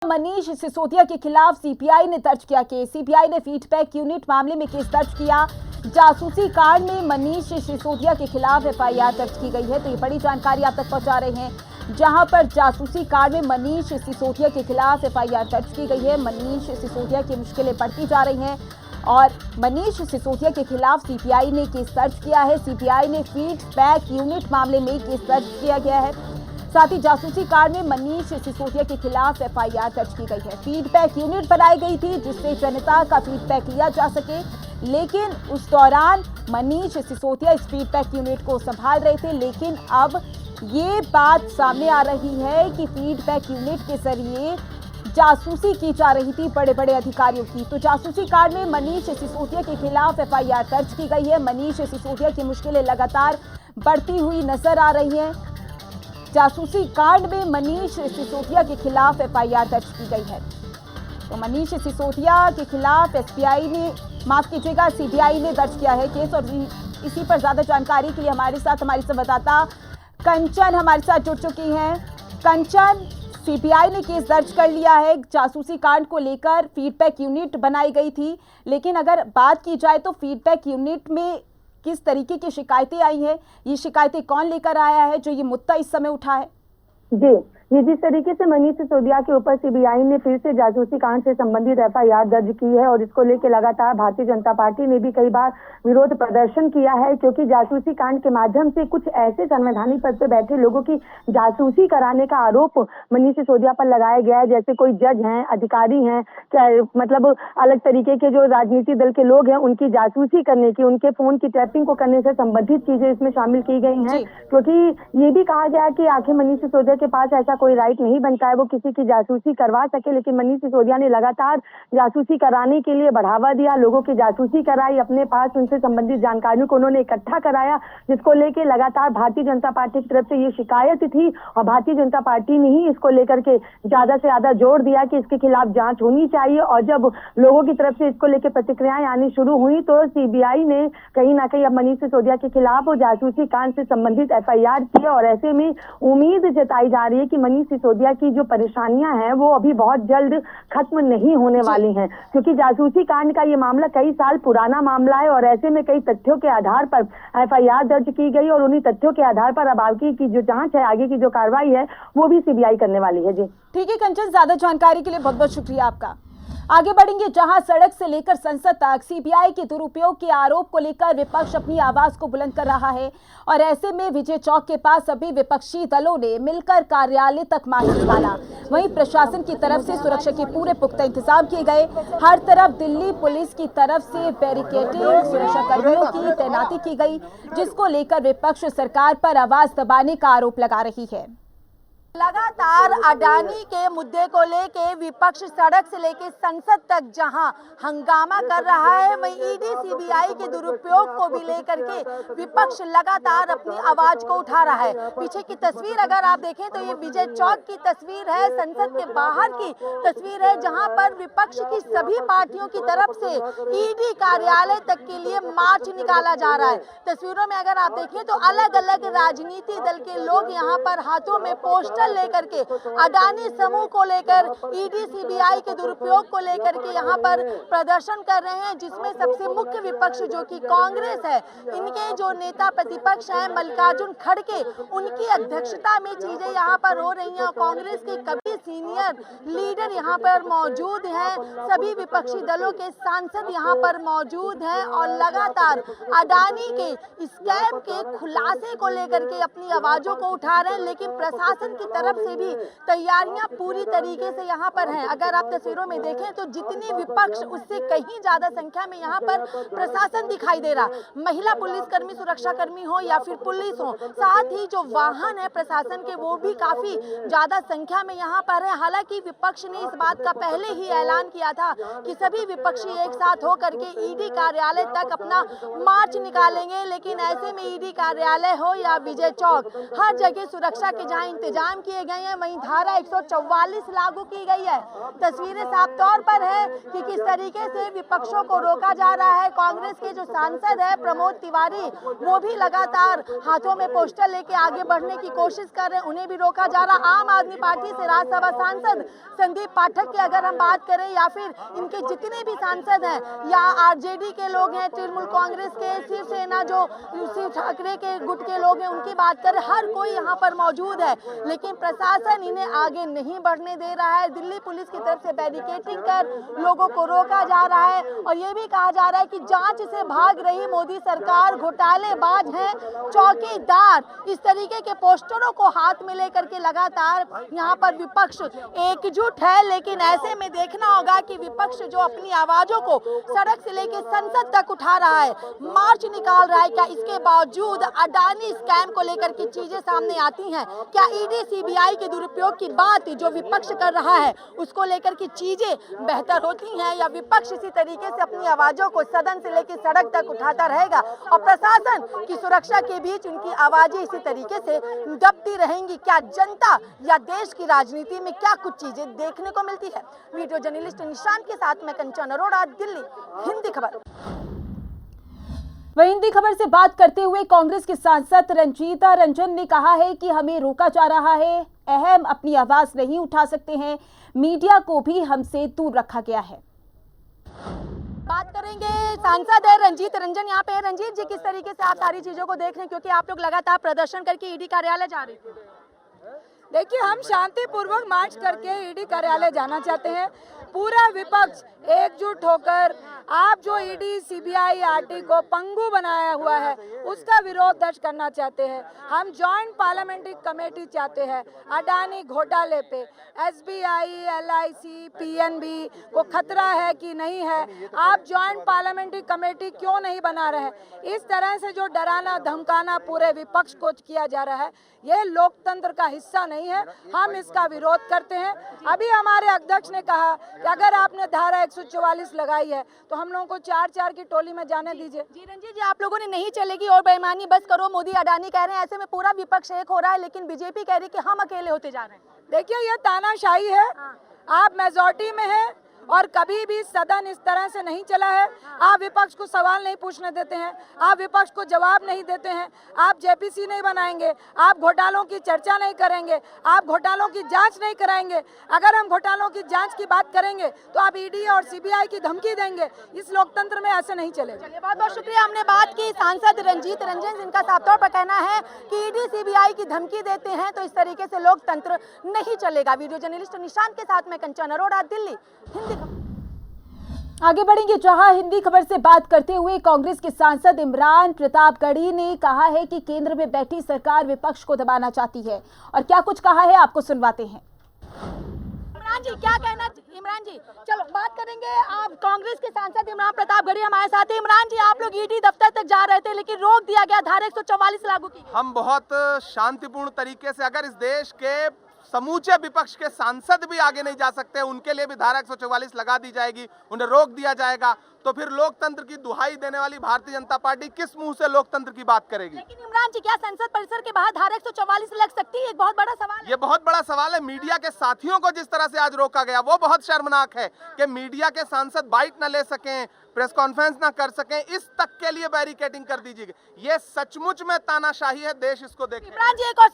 मनीष सिसोदिया के खिलाफ सीपीआई ने दर्ज किया केस। सीपीआई ने फीडबैक यूनिट मामले में केस दर्ज किया। जासूसी कांड में मनीष सिसोदिया के खिलाफ एफआईआर दर्ज की गई है। तो ये बड़ी जानकारी आप तक पहुंचा रहे हैं, जहां पर जासूसी कांड में मनीष सिसोदिया के खिलाफ एफआईआर दर्ज की गई है। मनीष सिसोदिया की मुश्किलें बढ़ती जा रही हैं और मनीष सिसोदिया के खिलाफ सीपीआई ने केस दर्ज किया है। सीपीआई ने फीडबैक यूनिट मामले में केस दर्ज किया गया है। साथ ही जासूसी कांड में मनीष सिसोदिया के खिलाफ एफआईआर दर्ज की गई है। फीडबैक यूनिट बनाई गई थी जिससे जनता का फीडबैक लिया जा सके, लेकिन उस दौरान मनीष सिसोदिया इस फीडबैक यूनिट को संभाल रहे थे। लेकिन अब ये बात सामने आ रही है कि फीडबैक यूनिट के जरिए जासूसी की जा रही थी बड़े बड़े अधिकारियों की। तो जासूसी कांड में मनीष सिसोदिया के खिलाफ एफआईआर दर्ज की गई है। मनीष सिसोदिया की मुश्किलें लगातार बढ़ती हुई नजर आ रही हैं। जासूसी कांड में मनीष सिसोदिया के खिलाफ एफआईआर दर्ज की गई है। तो मनीष सिसोदिया के खिलाफ सीबीआई ने दर्ज किया है केस। और इसी पर ज्यादा जानकारी के लिए हमारे साथ हमारी संवाददाता कंचन हमारे साथ जुड़ चुकी हैं। कंचन, सीबीआई ने केस दर्ज कर लिया है। जासूसी कांड को लेकर फीडबैक यूनिट बनाई गई थी, लेकिन अगर बात की जाए तो फीडबैक यूनिट में किस तरीके की शिकायतें आई हैं, ये शिकायतें कौन लेकर आया है जो ये मुद्दा इस समय उठा है? जी, ये जिस तरीके से मनीष सिसोदिया के ऊपर सीबीआई ने फिर से जासूसी कांड से संबंधित एफआईआर दर्ज की है और इसको लेकर लगातार भारतीय जनता पार्टी ने भी कई बार विरोध प्रदर्शन किया है, क्योंकि जासूसी कांड के माध्यम से कुछ ऐसे संवैधानिक पद पे बैठे लोगों की जासूसी कराने का आरोप मनीष सिसोदिया पर लगाया गया है। जैसे कोई जज हैं, अधिकारी हैं, क्या मतलब अलग तरीके के जो राजनीतिक दल के लोग हैं उनकी जासूसी करने की, उनके फोन की टैपिंग को करने से संबंधित चीजें इसमें शामिल की गई हैं। क्योंकि ये भी कहा गया कि आखिर मनीष सिसोदिया के पास ऐसा कोई राइट नहीं बनता है वो किसी की जासूसी करवा सके, लेकिन मनीष सिसोदिया ने लगातार जासूसी कराने के लिए बढ़ावा दिया, लोगों की जासूसी कराई, अपने पास उनसे संबंधित जानकारियों को उन्होंने इकट्ठा कराया, जिसको लेकर लगातार भारतीय जनता पार्टी की तरफ से ये शिकायत थी। और भारतीय जनता पार्टी ने ही इसको लेकर के ज्यादा से ज्यादा जोर दिया कि इसके खिलाफ जांच होनी चाहिए। और जब लोगों की तरफ से इसको लेकर प्रतिक्रियाएं आनी शुरू हुई तो सीबीआई ने कहीं ना कहीं अब मनीष सिसोदिया के खिलाफ जासूसी कांड से संबंधित एफआईआर की। और ऐसे में उम्मीद जताई जा रही है कि मनीष सिसोदिया की जो परेशानियां हैं वो अभी बहुत जल्द खत्म नहीं होने वाली हैं, क्योंकि जासूसी कांड का ये मामला कई साल पुराना मामला है और ऐसे में कई तथ्यों के आधार पर एफआईआर दर्ज की गई और उन्हीं तथ्यों के आधार पर अब आगे की जो जांच है, आगे की जो कार्रवाई है वो भी सीबीआई करने वाली है। जी ठीक है कंचन, ज्यादा जानकारी के लिए बहुत बहुत शुक्रिया आपका। आगे बढ़ेंगे, जहां सड़क से लेकर संसद तक सीबीआई के दुरुपयोग के आरोप को लेकर विपक्ष अपनी आवाज को बुलंद कर रहा है। और ऐसे में विजय चौक के पास सभी विपक्षी दलों ने मिलकर कार्यालय तक मार्च निकाला। वहीं प्रशासन की तरफ से सुरक्षा के पूरे पुख्ता इंतजाम किए गए। हर तरफ दिल्ली पुलिस की तरफ से बैरिकेडिंग, सुरक्षा कर्मियों की तैनाती की गई, जिसको लेकर विपक्ष सरकार पर आवाज दबाने का आरोप लगा रही है। लगातार अडानी के मुद्दे को लेके विपक्ष सड़क से लेके संसद तक जहां हंगामा कर रहा है, वहीं ईडी सीबीआई के दुरुपयोग को भी लेकर के विपक्ष लगातार अपनी आवाज को उठा रहा है। पीछे की तस्वीर अगर आप देखें तो ये विजय चौक की तस्वीर है, संसद के बाहर की तस्वीर है, जहां पर विपक्ष की सभी पार्टियों की तरफ से ईडी कार्यालय तक के लिए मार्च निकाला जा रहा है। तस्वीरों में अगर आप देखें तो अलग अलग राजनीतिक दल के लोग यहाँ पर हाथों में पोस्टर लेकर के अडानी समूह को लेकर ईडी सीबीआई के दुरुपयोग को लेकर के यहाँ पर प्रदर्शन कर रहे हैं, जिसमें सबसे मुख्य विपक्ष जो कि कांग्रेस है, इनके जो नेता प्रतिपक्ष हैं मल्लिकार्जुन खड़गे, उनकी अध्यक्षता में चीजें यहाँ पर हो रही हैं। कांग्रेस के कभी सीनियर लीडर यहाँ पर मौजूद हैं, सभी विपक्षी दलों के सांसद यहाँ पर मौजूद हैं और लगातार अडानी के स्कैम के खुलासे को लेकर के अपनी आवाजों को उठा रहे हैं। लेकिन प्रशासन की तरफ से भी तैयारियां पूरी तरीके से यहाँ पर हैं। अगर आप तस्वीरों में देखें तो जितनी विपक्ष उससे कहीं ज्यादा संख्या में यहाँ पर प्रशासन दिखाई दे रहा, महिला पुलिसकर्मी, सुरक्षा कर्मी हो या फिर पुलिस हो, साथ ही जो वाहन है प्रशासन के वो भी काफी ज्यादा संख्या में यहाँ पर है। हालांकि विपक्ष ने इस बात का पहले ही ऐलान किया था कि सभी विपक्षी एक साथ होकर के ईडी कार्यालय तक अपना मार्च निकालेंगे, लेकिन ऐसे में ईडी कार्यालय हो या विजय चौक, हर जगह सुरक्षा के जहाँ इंतजाम काम किए गए हैं, वहीं धारा 144 लागू की गई है। तस्वीरें साफ तौर पर है कि किस तरीके से विपक्षों को रोका जा रहा है। कांग्रेस के जो सांसद है प्रमोद तिवारी, वो भी लगातार हाथों में पोस्टर लेके आगे बढ़ने की कोशिश कर रहे हैं, उन्हें भी रोका जा रहा। आम आदमी पार्टी से राज्यसभा सांसद संदीप पाठक की अगर हम बात करें, या फिर इनके जितने भी सांसद हैं, या आरजेडी के लोग हैं, तृणमूल कांग्रेस के, शिवसेना जो शिव ठाकरे के गुट के लोग हैं, उनकी बात करें, हर कोई यहाँ पर मौजूद है, लेकिन प्रशासन इन्हें आगे नहीं बढ़ने दे रहा है। दिल्ली पुलिस की तरफ से बैरिकेडिंग कर लोगों को रोका जा रहा है और ये भी कहा जा रहा है कि जांच से भाग रही मोदी सरकार घोटालेबाज है, चौकीदार, इस तरीके के पोस्टरों को हाथ में लेकर के लगातार यहाँ पर विपक्ष एकजुट है। लेकिन ऐसे में देखना होगा कि विपक्ष जो अपनी आवाजों को सड़क से लेकर संसद तक उठा रहा है, मार्च निकाल रहा है, क्या इसके बावजूद अडानी स्कैम को लेकर की चीजें सामने आती हैं? क्या ईडी सीबीआई के दुरुपयोग की बात जो विपक्ष कर रहा है उसको लेकर की चीजें बेहतर होती हैं, या विपक्ष इसी तरीके से अपनी आवाजों को सदन से लेकर सड़क तक उठाता रहेगा और प्रशासन की सुरक्षा के बीच उनकी आवाजें इसी तरीके से दबती रहेंगी? क्या जनता या देश की राजनीति में क्या कुछ चीजें देखने को मिलती है? वीडियो जर्नलिस्ट निशांत के साथ मैं कंचन अरोड़ा, दिल्ली, हिंदी खबर। वहीं हिंदी खबर से बात करते हुए कांग्रेस के सांसद रंजीता रंजन ने कहा है कि हमें रोका जा रहा है, अहम अपनी आवाज नहीं उठा सकते हैं, मीडिया को भी हमसे दूर रखा गया है। बात करेंगे, सांसद है रंजीत रंजन यहाँ पे है। रंजीत जी, किस तरीके से आप सारी चीजों को देख रहे हैं, क्योंकि आप लोग लगातार प्रदर्शन करके ईडी कार्यालय जा रहे थे? देखिए, हम शांतिपूर्वक मार्च करके ईडी कार्यालय जाना चाहते हैं। पूरा विपक्ष एकजुट होकर आप जो ईडी सीबीआई आरटी को पंगु बनाया हुआ है उसका विरोध दर्ज करना चाहते हैं। हम जॉइंट पार्लियामेंट्री कमेटी चाहते हैं। अडानी घोटाले पे एसबीआई, एलआईसी, पीएनबी को खतरा है कि नहीं है, आप जॉइंट पार्लियामेंट्री कमेटी क्यों नहीं बना रहे? इस तरह से जो डराना धमकाना पूरे विपक्ष को किया जा रहा है, ये लोकतंत्र का हिस्सा नहीं है। हम इसका विरोध करते हैं। अभी हमारे अध्यक्ष ने कहा कि अगर आपने धारा 144 लगाई है तो हम लोगों को 4-4 की टोली में जाने दीजिए। जी रंजीत जी, आप लोगों ने नहीं चलेगी और बेईमानी बस करो, मोदी अडानी कह रहे हैं, ऐसे में पूरा विपक्ष एक हो रहा है, लेकिन बीजेपी कह रही है कि हम अकेले होते जा रहे हैं। देखिए, ये तानाशाही है। आप मेजॉरिटी में हैं और कभी भी सदन इस तरह से नहीं चला है। आप विपक्ष को सवाल नहीं पूछने देते हैं, आप विपक्ष को जवाब नहीं देते हैं, आप जेपीसी नहीं बनाएंगे, आप घोटालों की चर्चा नहीं करेंगे, आप घोटालों की जांच नहीं कराएंगे। अगर हम घोटालों की जांच की बात करेंगे तो आप ईडी और सीबीआई की धमकी देंगे। इस लोकतंत्र में ऐसे नहीं चलेगा। चलिए, बहुत बहुत शुक्रिया। हमने बात की सांसद रंजीत रंजन, जिनका साफ तौर पर कहना है कि ईडी सीबीआई की धमकी देते हैं तो इस तरीके से लोकतंत्र नहीं चलेगा। वीडियो जर्नलिस्ट निशांत के साथ मैं कंचन अरोड़ा, दिल्ली, हिंदी खबर। आगे बढ़ेंगे, जहां हिंदी खबर से बात करते हुए कांग्रेस के सांसद इमरान प्रतापगढ़ी ने कहा है कि केंद्र में बैठी सरकार विपक्ष को दबाना चाहती है, और क्या कुछ कहा है आपको सुनवाते हैं। इमरान जी, क्या कहना? इमरान जी, चलो बात करेंगे। आप कांग्रेस के सांसद इमरान प्रतापगढ़ी हमारे साथ हैं। इमरान जी, आप लोग ईडी दफ्तर तक जा रहे थे लेकिन रोक दिया गया, धारा 144 लागू की। हम बहुत शांतिपूर्ण तरीके से, अगर इस देश के समूचे विपक्ष के सांसद भी आगे नहीं जा सकते, उनके लिए भी धारा 144 लगा दी जाएगी, उन्हें रोक दिया जाएगा, तो फिर लोकतंत्र की दुहाई देने वाली भारतीय जनता पार्टी किस मुंह से लोकतंत्र की बात करेगी? लेकिन इमरान जी, क्या संसद परिसर के बाहर धारा 144 लग सकती है? एक बहुत बड़ा सवाल है। ये बहुत बड़ा सवाल है। मीडिया के साथियों को जिस तरह से आज रोका गया वो बहुत शर्मनाक है कि मीडिया के सांसद बाइट न ले सकें, प्रेस कॉन्फ्रेंस ना कर सकें, इस तक के लिए बैरिकेडिंग कर दीजिए। ये सचमुच में तानाशाही है, देश इसको देखे। इमरान जी, एक और